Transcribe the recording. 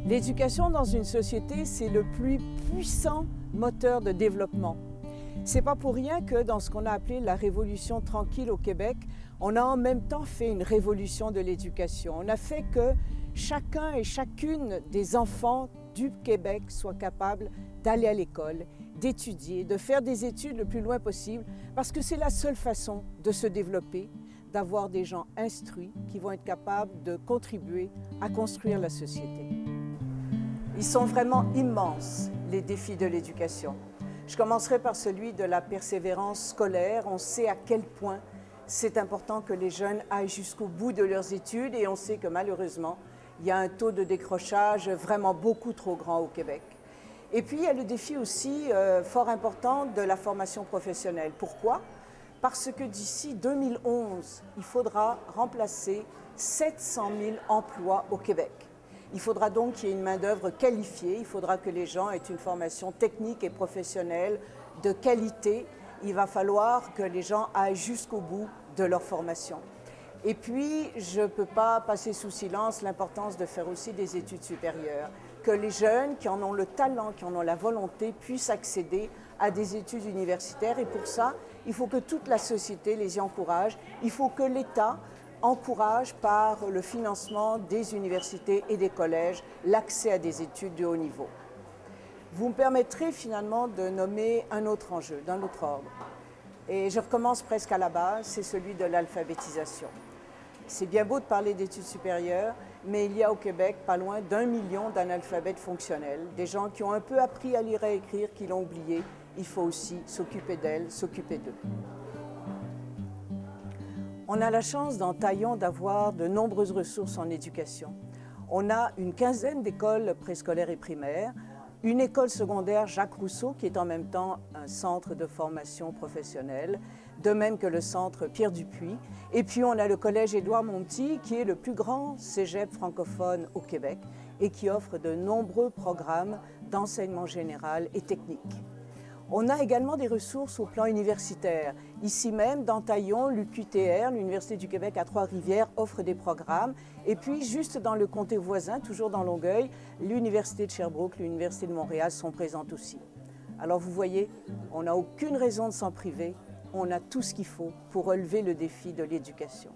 L'éducation dans une société, c'est le plus puissant moteur de développement. C'est pas pour rien que dans ce qu'on a appelé la révolution tranquille au Québec, on a en même temps fait une révolution de l'éducation. On a fait que chacun et chacune des enfants du Québec soient capables d'aller à l'école, d'étudier, de faire des études le plus loin possible, parce que c'est la seule façon de se développer, d'avoir des gens instruits qui vont être capables de contribuer à construire la société. Ils sont vraiment immenses, les défis de l'éducation. Je commencerai par celui de la persévérance scolaire. On sait à quel point c'est important que les jeunes aillent jusqu'au bout de leurs études et on sait que malheureusement, il y a un taux de décrochage vraiment beaucoup trop grand au Québec. Et puis, il y a le défi aussi fort important de la formation professionnelle. Pourquoi? Parce que d'ici 2011, il faudra remplacer 700 000 emplois au Québec. Il faudra donc qu'il y ait une main-d'œuvre qualifiée, il faudra que les gens aient une formation technique et professionnelle de qualité. Il va falloir que les gens aillent jusqu'au bout de leur formation. Et puis, je ne peux pas passer sous silence l'importance de faire aussi des études supérieures, que les jeunes qui en ont le talent, qui en ont la volonté, puissent accéder à des études universitaires. Et pour ça, il faut que toute la société les y encourage, il faut que l'État encourage par le financement des universités et des collèges l'accès à des études de haut niveau. Vous me permettrez finalement de nommer un autre enjeu, d'un autre ordre. Et je recommence presque à la base, c'est celui de l'alphabétisation. C'est bien beau de parler d'études supérieures, mais il y a au Québec pas loin d'1 million d'analphabètes fonctionnels, des gens qui ont un peu appris à lire et écrire, qui l'ont oublié. Il faut aussi s'occuper d'elles, s'occuper d'eux. On a la chance dans Taillon d'avoir de nombreuses ressources en éducation. On a une quinzaine d'écoles préscolaires et primaires, une école secondaire Jacques Rousseau qui est en même temps un centre de formation professionnelle, de même que le centre Pierre Dupuis. Et puis on a le collège Édouard-Montpetit qui est le plus grand cégep francophone au Québec et qui offre de nombreux programmes d'enseignement général et technique. On a également des ressources au plan universitaire. Ici même, dans Taillon, l'UQTR, l'Université du Québec à Trois-Rivières, offre des programmes. Et puis, juste dans le comté voisin, toujours dans Longueuil, l'Université de Sherbrooke, l'Université de Montréal sont présentes aussi. Alors vous voyez, on n'a aucune raison de s'en priver. On a tout ce qu'il faut pour relever le défi de l'éducation.